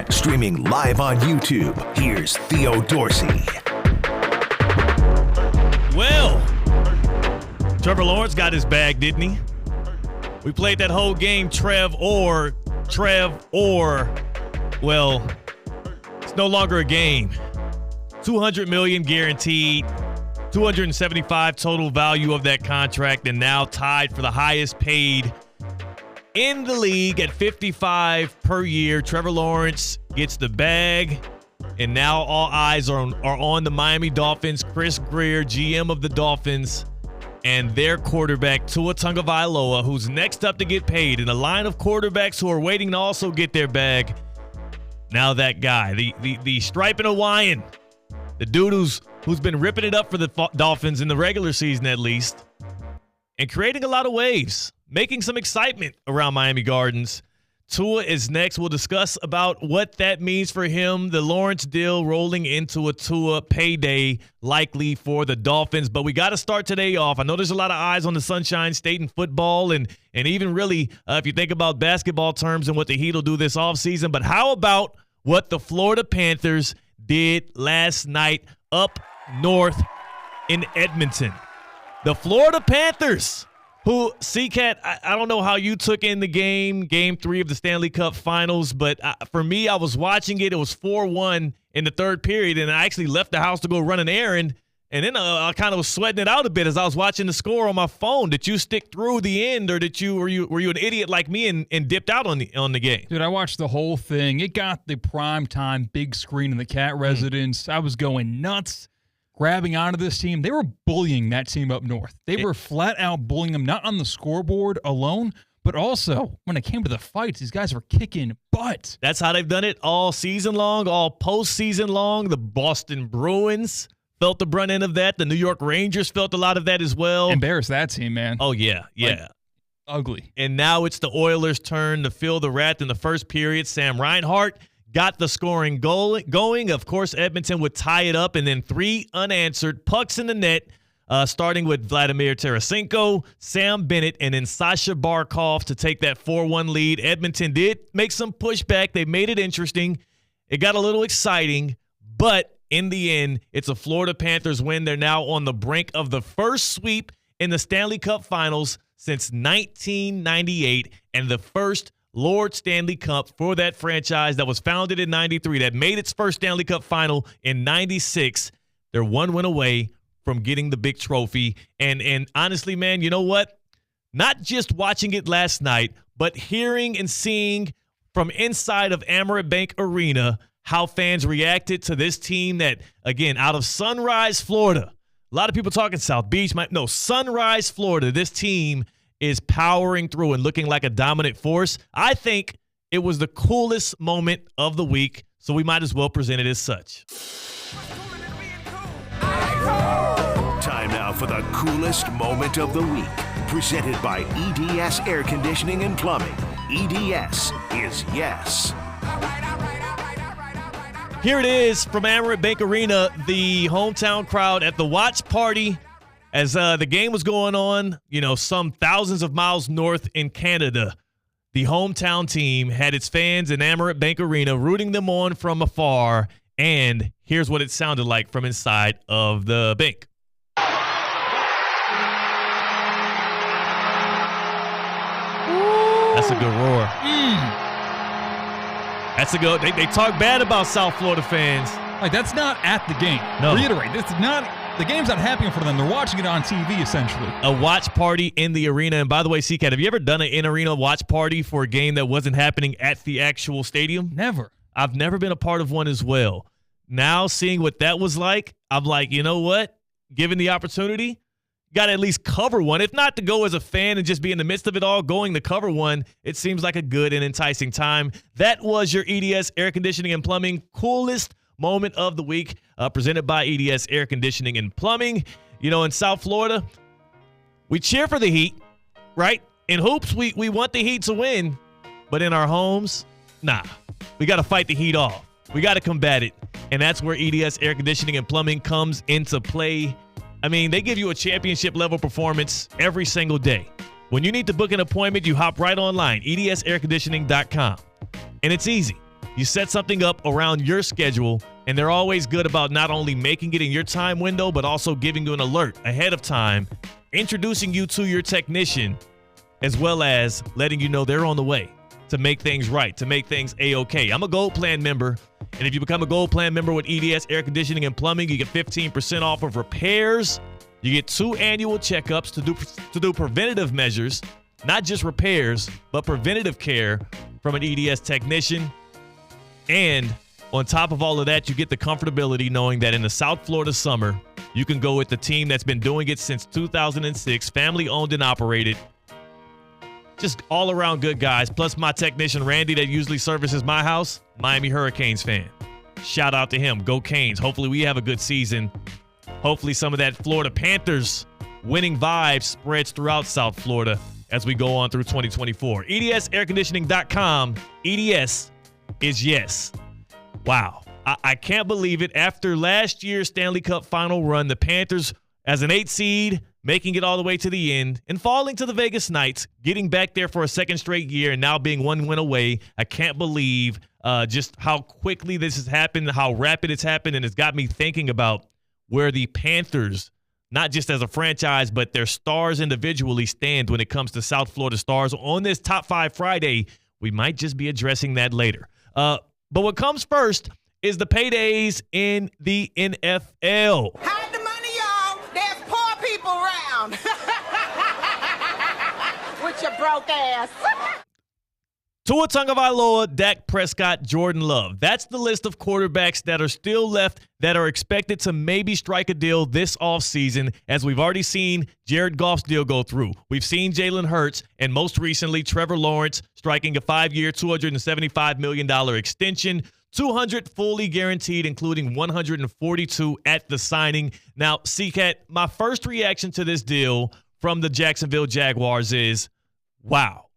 Streaming live on YouTube, here's Theo Dorsey. Well, Trevor Lawrence got his bag, didn't he? We played that whole game, Trev or. Well, it's no longer a game. $200 million guaranteed, $275 total value of that contract, and now tied for the highest paid in the league at $55 per year. Trevor Lawrence gets the bag, and now all eyes are on the Miami Dolphins. Chris Grier, GM of the Dolphins, and their quarterback, Tua Tagovailoa, who's next up to get paid. In a line of quarterbacks who are waiting to also get their bag. Now that guy, the striping Hawaiian, the dude who's been ripping it up for the Dolphins in the regular season at least, and creating a lot of waves, making some excitement around Miami Gardens. Tua is next. We'll discuss about what that means for him, the Lawrence deal rolling into a Tua payday likely for the Dolphins. But we got to start today off. I know there's a lot of eyes on the Sunshine State in football and even really if you think about basketball terms and what the Heat will do this offseason. But how about what the Florida Panthers did last night up north in Edmonton? The Florida Panthers, who, CKatt, I don't know how you took in the game 3 of the Stanley Cup Finals, but for me, I was watching it. It was 4-1 in the third period, and I actually left the house to go run an errand, and then I kind of was sweating it out a bit as I was watching the score on my phone. Did you stick through the end, or were you an idiot like me and dipped out on the game? Dude, I watched the whole thing. It got the prime time big screen in the CKatt residence. I was going nuts. Grabbing onto this team. They were bullying that team up north. They were flat out bullying them, not on the scoreboard alone, but also when it came to the fights, these guys were kicking butt. That's how they've done it all season long, all postseason long. The Boston Bruins felt the brunt end of that. The New York Rangers felt a lot of that as well. Embarrassed that team, man. Oh, yeah. Like, ugly. And now it's the Oilers' turn to feel the wrath in the first period. Sam Reinhart got the scoring going. Of course, Edmonton would tie it up, and then 3 unanswered pucks in the net, starting with Vladimir Tarasenko, Sam Bennett, and then Sasha Barkov to take that 4-1 lead. Edmonton did make some pushback. They made it interesting. It got a little exciting, but in the end, it's a Florida Panthers win. They're now on the brink of the first sweep in the Stanley Cup Finals since 1998, and the first Lord Stanley Cup for that franchise that was founded in 93, that made its first Stanley Cup final in 96. They're 1 win away from getting the big trophy. And honestly, man, you know what? Not just watching it last night, but hearing and seeing from inside of Amerant Bank Arena how fans reacted to this team that, again, out of Sunrise, Florida. A lot of people talking South Beach. Sunrise, Florida. This team is powering through and looking like a dominant force. I think it was the coolest moment of the week, so we might as well present it as such. Time now for the coolest moment of the week. Presented by EDS Air Conditioning and Plumbing. EDS is yes. Here it is from Amerant Bank Arena, the hometown crowd at the watch party as the game was going on, some thousands of miles north in Canada. The hometown team had its fans in Amerant Bank Arena rooting them on from afar, and here's what it sounded like from inside of the bank. That's a good roar. That's a good. They talk bad about South Florida fans. Like, that's not at the game. No. Reiterate, this is not. The game's not happening for them. They're watching it on TV, essentially. A watch party in the arena. And by the way, CKatt, have you ever done an in-arena watch party for a game that wasn't happening at the actual stadium? Never. I've never been a part of one as well. Now, seeing what that was like, I'm like, you know what? Given the opportunity, got to at least cover one. If not to go as a fan and just be in the midst of it all, going to cover one, it seems like a good and enticing time. That was your EDS Air Conditioning and Plumbing coolest moment of the week, presented by EDS Air Conditioning and Plumbing. In South Florida, we cheer for the Heat, right? In hoops, we want the Heat to win, but in our homes, nah. We got to fight the Heat off. We got to combat it, and that's where EDS Air Conditioning and Plumbing comes into play. I mean, they give you a championship-level performance every single day. When you need to book an appointment, you hop right online, edsairconditioning.com, and it's easy. You set something up around your schedule, and they're always good about not only making it in your time window, but also giving you an alert ahead of time, introducing you to your technician, as well as letting you know they're on the way to make things right, to make things A-OK. I'm a Gold Plan member, and if you become a Gold Plan member with EDS Air Conditioning and Plumbing, you get 15% off of repairs. You get 2 annual checkups to do preventative measures, not just repairs, but preventative care from an EDS technician. And on top of all of that, you get the comfortability knowing that in the South Florida summer, you can go with the team that's been doing it since 2006, family owned and operated. Just all around good guys. Plus my technician, Randy, that usually services my house, Miami Hurricanes fan. Shout out to him. Go Canes. Hopefully we have a good season. Hopefully some of that Florida Panthers winning vibe spreads throughout South Florida as we go on through 2024. EDSairconditioning.com. EDS is yes. Wow. I can't believe it. After last year's Stanley Cup final run, the Panthers, as an 8 seed, making it all the way to the end and falling to the Vegas Knights, getting back there for a second straight year and now being 1 win away. I can't believe just how quickly this has happened, how rapid it's happened, and it's got me thinking about where the Panthers, not just as a franchise, but their stars individually stand when it comes to South Florida stars. On this Top 5 Friday, we might just be addressing that later. But what comes first is the paydays in the NFL. Hide the money, y'all. There's poor people around. With your broke ass. Tua Tagovailoa, Dak Prescott, Jordan Love. That's the list of quarterbacks that are still left that are expected to maybe strike a deal this offseason, as we've already seen Jared Goff's deal go through. We've seen Jalen Hurts, and most recently Trevor Lawrence striking a 5-year, $275 million extension, $200 fully guaranteed, including $142 at the signing. Now, CKatt, my first reaction to this deal from the Jacksonville Jaguars is, wow,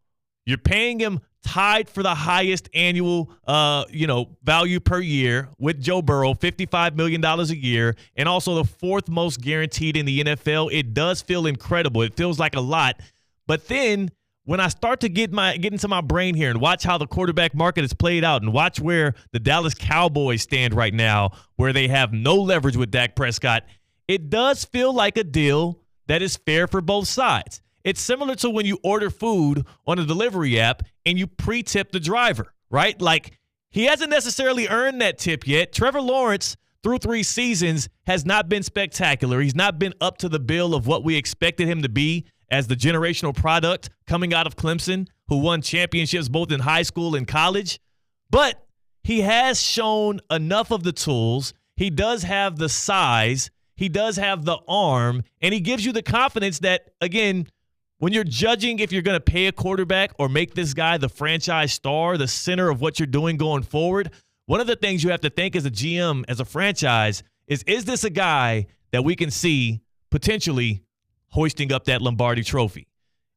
you're paying him tied for the highest annual value per year with Joe Burrow, $55 million a year, and also the 4th most guaranteed in the NFL. It does feel incredible. It feels like a lot. But then when I start to get into my brain here and watch how the quarterback market is played out and watch where the Dallas Cowboys stand right now, where they have no leverage with Dak Prescott, it does feel like a deal that is fair for both sides. It's similar to when you order food on a delivery app and you pre-tip the driver, right? Like, he hasn't necessarily earned that tip yet. Trevor Lawrence, through 3 seasons, has not been spectacular. He's not been up to the bill of what we expected him to be as the generational product coming out of Clemson, who won championships both in high school and college. But he has shown enough of the tools. He does have the size. He does have the arm. And he gives you the confidence that, again, when you're judging if you're going to pay a quarterback or make this guy the franchise star, the center of what you're doing going forward, one of the things you have to think as a GM, as a franchise, is this a guy that we can see potentially hoisting up that Lombardi trophy?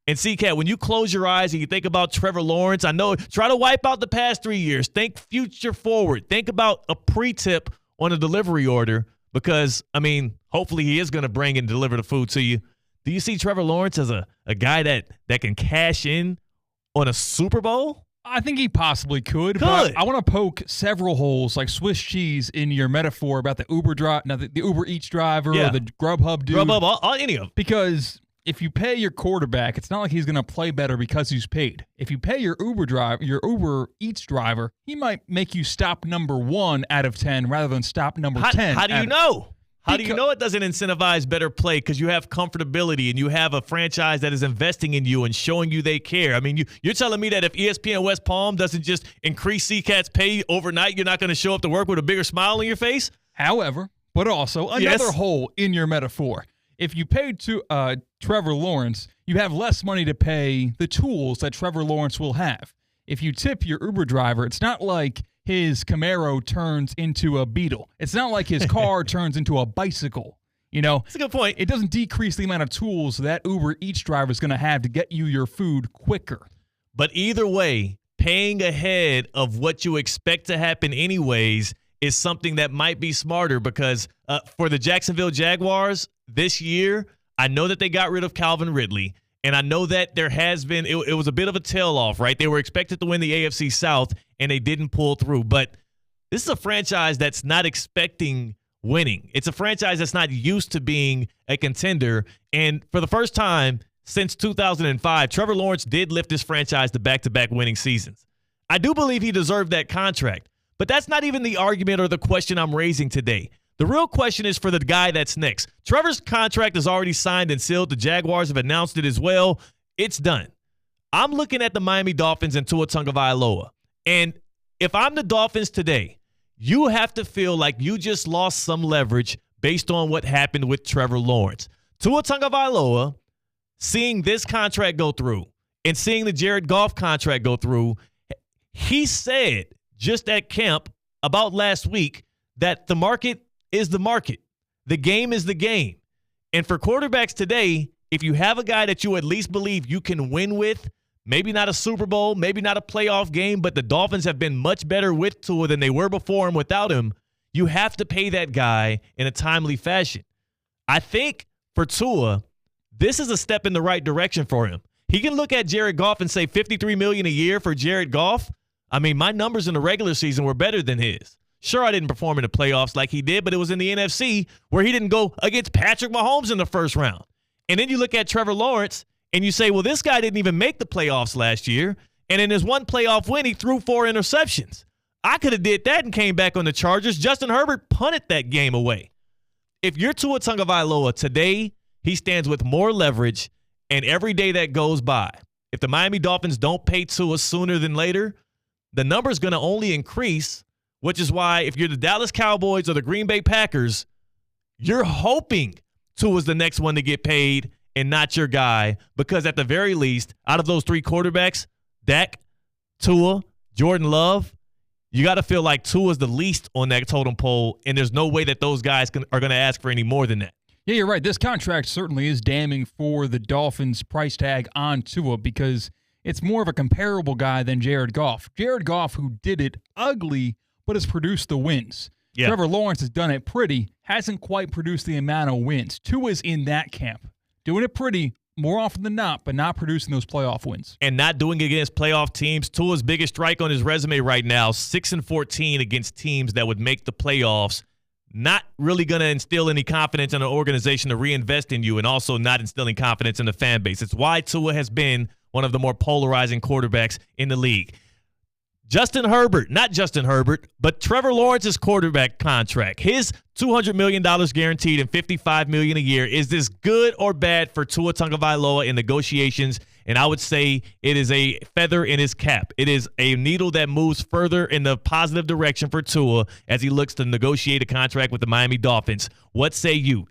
And CKatt, when you close your eyes and you think about Trevor Lawrence, I know, try to wipe out the past 3 years. Think future forward. Think about a pre-tip on a delivery order because, I mean, hopefully he is going to bring and deliver the food to you. Do you see Trevor Lawrence as a guy that can cash in on a Super Bowl? I think he possibly could. But I want to poke several holes like Swiss cheese in your metaphor about the Uber the Uber Eats driver or the Grubhub dude. Grubhub, any of them. Because if you pay your quarterback, it's not like he's going to play better because he's paid. If you pay your Uber Eats driver, he might make you stop number 1 out of 10 rather than stop number 10. How do you know? How do you know it doesn't incentivize better play? Because you have comfortability and you have a franchise that is investing in you and showing you they care. I mean, you're telling me that if ESPN West Palm doesn't just increase CKatt's pay overnight, you're not going to show up to work with a bigger smile on your face? However, but also another hole in your metaphor. If you pay to Trevor Lawrence, you have less money to pay the tools that Trevor Lawrence will have. If you tip your Uber driver, it's not like his Camaro turns into a Beetle. It's not like his car turns into a bicycle. You know, that's a good point. It doesn't decrease the amount of tools that Uber Eats driver is going to have to get you your food quicker. But either way, paying ahead of what you expect to happen anyways is something that might be smarter because for the Jacksonville Jaguars this year, I know that they got rid of Calvin Ridley. And I know that there has been, it was a bit of a tell-off, right? They were expected to win the AFC South, and they didn't pull through. But this is a franchise that's not expecting winning. It's a franchise that's not used to being a contender. And for the first time since 2005, Trevor Lawrence did lift this franchise to back-to-back winning seasons. I do believe he deserved that contract. But that's not even the argument or the question I'm raising today. The real question is for the guy that's next. Trevor's contract is already signed and sealed. The Jaguars have announced it as well. It's done. I'm looking at the Miami Dolphins and Tua Tagovailoa. And if I'm the Dolphins today, you have to feel like you just lost some leverage based on what happened with Trevor Lawrence. Tua Tagovailoa, seeing this contract go through and seeing the Jared Goff contract go through, he said just at camp about last week that the market is the market. The game is the game. And for quarterbacks today, if you have a guy that you at least believe you can win with, maybe not a Super Bowl, maybe not a playoff game, but the Dolphins have been much better with Tua than they were before and without him, you have to pay that guy in a timely fashion. I think for Tua, this is a step in the right direction for him. He can look at Jared Goff and say $53 million a year for Jared Goff. I mean, my numbers in the regular season were better than his. Sure, I didn't perform in the playoffs like he did, but it was in the NFC where he didn't go against Patrick Mahomes in the first round. And then you look at Trevor Lawrence and you say, well, this guy didn't even make the playoffs last year. And in his one playoff win, he threw 4 interceptions. I could have did that and came back on the Chargers. Justin Herbert punted that game away. If you're Tua Tagovailoa today, he stands with more leverage, and every day that goes by, if the Miami Dolphins don't pay Tua sooner than later, the number's going to only increase, which is why if you're the Dallas Cowboys or the Green Bay Packers, you're hoping Tua's the next one to get paid and not your guy, because at the very least, out of those 3 quarterbacks, Dak, Tua, Jordan Love, you got to feel like Tua's the least on that totem pole, and there's no way that those guys are going to ask for any more than that. Yeah, you're right. This contract certainly is damning for the Dolphins' price tag on Tua because it's more of a comparable guy than Jared Goff. Jared Goff, who did it ugly, but has produced the wins. Yeah. Trevor Lawrence has done it pretty, hasn't quite produced the amount of wins. Tua's in that camp, doing it pretty more often than not, but not producing those playoff wins. And not doing it against playoff teams. Tua's biggest strike on his resume right now, 6-14 against teams that would make the playoffs. Not really going to instill any confidence in an organization to reinvest in you, and also not instilling confidence in the fan base. It's why Tua has been one of the more polarizing quarterbacks in the league. Justin Herbert, not Justin Herbert, but Trevor Lawrence's quarterback contract, his $200 million guaranteed and $55 million a year. Is this good or bad for Tua Tagovailoa in negotiations? And I would say it is a feather in his cap. It is a needle that moves further in the positive direction for Tua as he looks to negotiate a contract with the Miami Dolphins. What say you?